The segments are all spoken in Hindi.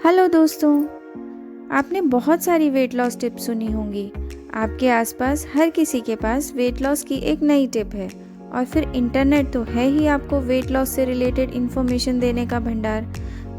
हेलो दोस्तों, आपने बहुत सारी वेट लॉस टिप्स सुनी होंगी। आपके आसपास हर किसी के पास वेट लॉस की एक नई टिप है और फिर इंटरनेट तो है ही आपको वेट लॉस से रिलेटेड इन्फॉर्मेशन देने का भंडार।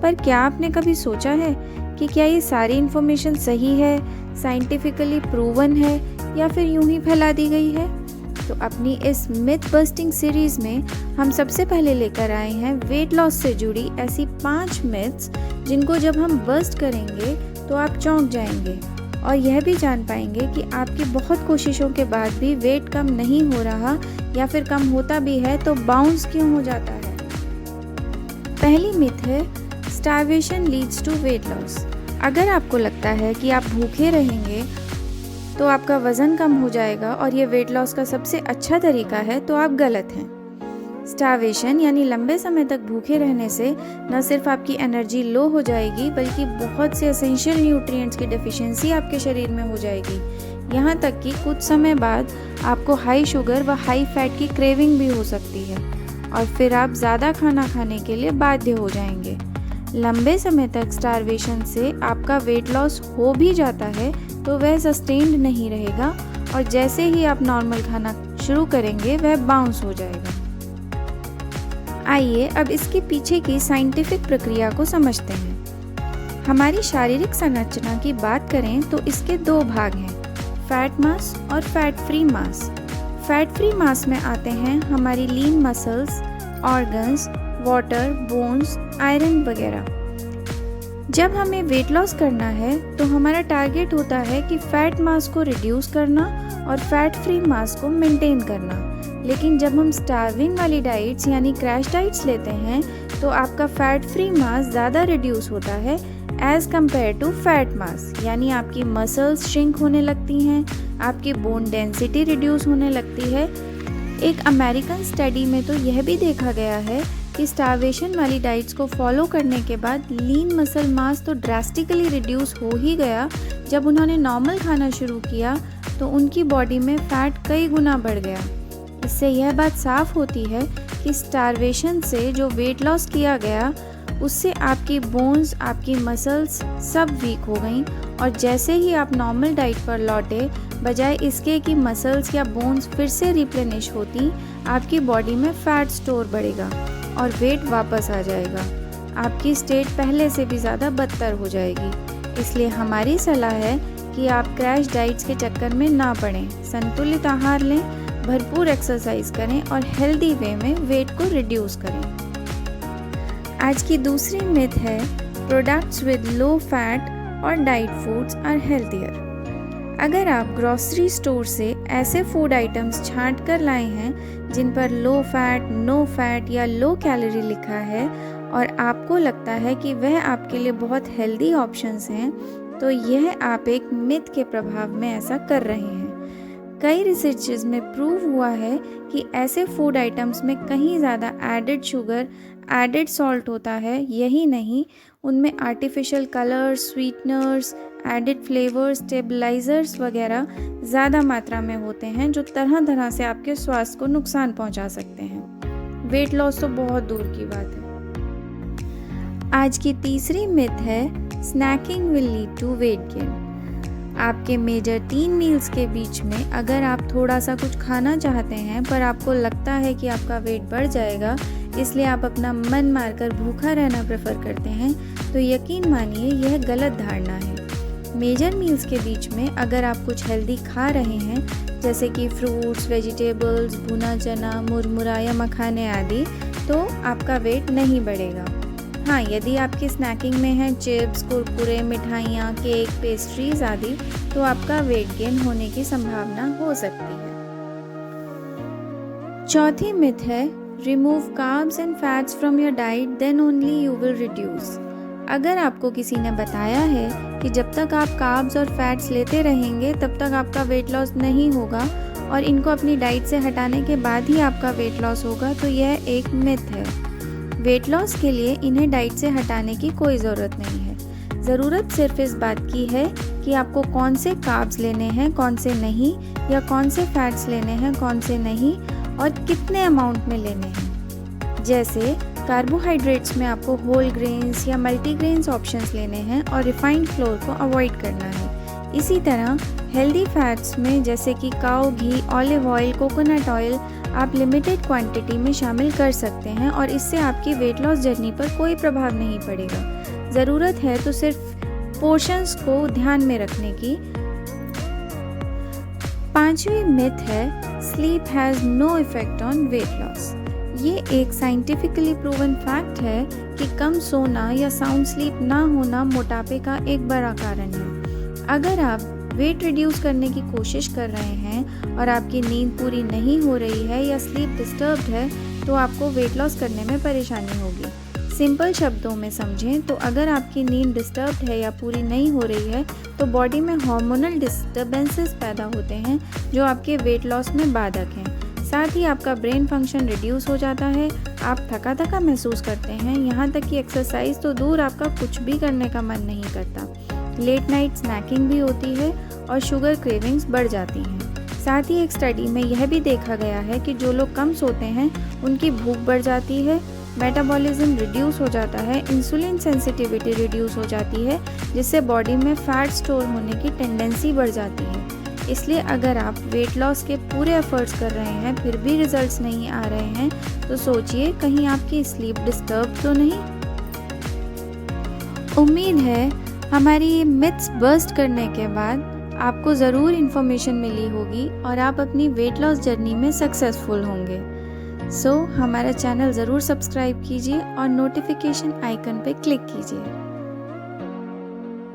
पर क्या आपने कभी सोचा है कि क्या ये सारी इन्फॉर्मेशन सही है, साइंटिफिकली प्रूवन है या फिर यूं ही फैला दी गई है? तो अपनी इस मिथ बस्टिंग सीरीज में हम सबसे पहले लेकर आए हैं वेट लॉस से जुड़ी ऐसी 5 मिथ्स जिनको जब हम बस्ट करेंगे तो आप चौंक जाएंगे और यह भी जान पाएंगे कि आपकी बहुत कोशिशों के बाद भी वेट कम नहीं हो रहा या फिर कम होता भी है तो बाउंस क्यों हो जाता है। पहली मिथ है starvation leads to weight loss. अगर आपको लगता है कि आप भूखे रहेंगे तो आपका वज़न कम हो जाएगा और ये वेट लॉस का सबसे अच्छा तरीका है, तो आप गलत हैं। स्टार्वेशन यानी लंबे समय तक भूखे रहने से न सिर्फ आपकी एनर्जी लो हो जाएगी बल्कि बहुत से एसेंशियल न्यूट्रिएंट्स की डेफिशिएंसी आपके शरीर में हो जाएगी। यहाँ तक कि कुछ समय बाद आपको हाई शुगर व हाई फैट की क्रेविंग भी हो सकती है और फिर आप ज़्यादा खाना खाने के लिए बाध्य हो जाएंगे। लंबे समय तक स्टार्वेशन से आपका वेट लॉस हो भी जाता है तो वह सस्टेन्ड नहीं रहेगा और जैसे ही आप नॉर्मल खाना शुरू करेंगे वह बाउंस हो जाएगा। आइए अब इसके पीछे की साइंटिफिक प्रक्रिया को समझते हैं। हमारी शारीरिक संरचना की बात करें तो इसके 2 भाग हैं, फैट मास और fat free mass. Fat free mass में आते हैं हमारी lean muscles, organs, water, bones, iron वगैरह। जब हमें वेट लॉस करना है तो हमारा टारगेट होता है कि फैट मास को रिड्यूस करना और फैट फ्री मास को मेंटेन करना। लेकिन जब हम स्टार्विंग वाली डाइट्स यानी क्रैश डाइट्स लेते हैं तो आपका फैट फ्री मास ज़्यादा रिड्यूस होता है as compared to fat mass, यानी आपकी मसल्स श्रिंक होने लगती हैं, आपकी बोन डेंसिटी रिड्यूस होने लगती है। एक अमेरिकन स्टडी में तो यह भी देखा गया है कि स्टार्वेशन वाली डाइट्स को फॉलो करने के बाद लीन मसल मास तो ड्रास्टिकली रिड्यूस हो ही गया, जब उन्होंने नॉर्मल खाना शुरू किया तो उनकी बॉडी में फैट कई गुना बढ़ गया। इससे यह बात साफ होती है कि स्टार्वेशन से जो वेट लॉस किया गया उससे आपकी बोन्स, आपकी मसल्स सब वीक हो गई और जैसे ही आप नॉर्मल डाइट पर लौटे, बजाय इसके कि मसल्स या बोन्स फिर से रिप्लेनिश होती, आपकी बॉडी में फैट स्टोर बढ़ेगा और वेट वापस आ जाएगा। आपकी स्टेट पहले से भी ज़्यादा बदतर हो जाएगी। इसलिए हमारी सलाह है कि आप क्रैश डाइट्स के चक्कर में ना पड़ें, संतुलित आहार लें, भरपूर एक्सरसाइज करें और हेल्दी वे में वेट को रिड्यूस करें। आज की दूसरी मिथ है प्रोडक्ट्स विद लो फैट और डाइट फूड्स आर हेल्थियर। अगर आप ग्रोसरी स्टोर से ऐसे फूड आइटम्स छांट कर लाए हैं जिन पर लो फैट, नो फैट या लो कैलोरी लिखा है और आपको लगता है कि वह आपके लिए बहुत हेल्दी ऑप्शंस हैं, तो यह आप एक मिथ के प्रभाव में ऐसा कर रहे हैं। कई रिसर्चेस में प्रूव हुआ है कि ऐसे फूड आइटम्स में कहीं ज़्यादा एडेड शुगर, एडेड सॉल्ट होता है। यही नहीं, उनमें artificial colours, sweeteners, added flavours, stabilisers वगैरह ज़्यादा मात्रा में होते हैं जो तरह तरह से आपके स्वास्थ्य को नुकसान पहुंचा सकते हैं। वेट लॉस तो बहुत दूर की बात है। आज की तीसरी मिथ है snacking will lead to weight gain. आपके मेजर 3 मील्स के बीच में अगर आप थोड़ा सा कुछ खाना चाहते हैं पर आपको लगता है कि आपका वेट बढ़ जाएगा, इसलिए आप अपना मन मारकर भूखा रहना प्रेफर करते हैं, तो यकीन मानिए यह गलत धारणा है। मेजर मील्स के बीच में अगर आप कुछ हेल्दी खा रहे हैं जैसे कि फ्रूट्स, वेजिटेबल्स, भुना चना, मुरमुरा या मखाने आदि, तो आपका वेट नहीं बढ़ेगा। हाँ, यदि आपकी स्नैकिंग में है चिप्स, कुरकुरे, मिठाइयाँ, केक, पेस्ट्रीज आदि, तो आपका वेट गेन होने की संभावना हो सकती है। चौथी मिथ है remove carbs and fats from your diet then only you will reduce. अगर आपको किसी ने बताया है कि जब तक आप कार्ब्स और फैट्स लेते रहेंगे तब तक आपका वेट लॉस नहीं होगा और इनको अपनी डाइट से हटाने के बाद ही आपका वेट लॉस होगा, तो यह एक मिथ है। वेट लॉस के लिए इन्हें डाइट से हटाने की कोई ज़रूरत नहीं है। ज़रूरत सिर्फ इस बात की है कि आपको कौन से कार्ब्स लेने हैं, कौन से नहीं, या कौन से फैट्स लेने हैं, कौन से नहीं, और कितने अमाउंट में लेने हैं। जैसे कार्बोहाइड्रेट्स में आपको होल ग्रेन्स या मल्टीग्रेन्स ऑप्शंस लेने हैं और रिफाइंड फ्लोर को अवॉइड करना है। इसी तरह हेल्दी फैट्स में जैसे कि काऊ घी, ऑलिव ऑयल, कोकोनट ऑयल आप लिमिटेड क्वांटिटी में शामिल कर सकते हैं और इससे आपकी वेट लॉस जर्नी पर कोई प्रभाव नहीं पड़ेगा। ज़रूरत है तो सिर्फ पोर्शंस को ध्यान में रखने की। 5वीं मिथ है sleep has no effect on weight loss. ये एक साइंटिफिकली प्रूवन फैक्ट है कि कम सोना या साउंड स्लीप ना होना मोटापे का एक बड़ा कारण है। अगर आप वेट रिड्यूस करने की कोशिश कर रहे हैं और आपकी नींद पूरी नहीं हो रही है या स्लीप डिस्टर्ब्ड है तो आपको वेट लॉस करने में परेशानी होगी। सिंपल शब्दों में समझें तो अगर आपकी नींद डिस्टर्ब्ड है या पूरी नहीं हो रही है तो बॉडी में हार्मोनल डिस्टर्बेंसेस पैदा होते हैं जो आपके वेट लॉस में बाधक हैं। साथ ही आपका ब्रेन फंक्शन रिड्यूस हो जाता है, आप थका थका महसूस करते हैं, यहाँ तक कि एक्सरसाइज तो दूर आपका कुछ भी करने का मन नहीं करता। लेट नाइट स्नैकिंग भी होती है और शुगर क्रेविंग्स बढ़ जाती हैं। साथ ही एक स्टडी में यह भी देखा गया है कि जो लोग कम सोते हैं उनकी भूख बढ़ जाती है, मेटाबॉलिज्म रिड्यूस हो जाता है, इंसुलिन सेंसिटिविटी रिड्यूस हो जाती है, जिससे बॉडी में फैट स्टोर होने की टेंडेंसी बढ़ जाती है। इसलिए अगर आप वेट लॉस के पूरे एफर्ट्स कर रहे हैं फिर भी रिजल्ट्स नहीं आ रहे हैं तो सोचिए कहीं आपकी स्लीप डिस्टर्ब तो नहीं। उम्मीद है हमारी ये मिथ्स बस्ट करने के बाद आपको ज़रूर इन्फॉर्मेशन मिली होगी और आप अपनी वेट लॉस जर्नी में सक्सेसफुल होंगे। हमारा चैनल ज़रूर सब्सक्राइब कीजिए और नोटिफिकेशन आइकन पर क्लिक कीजिए।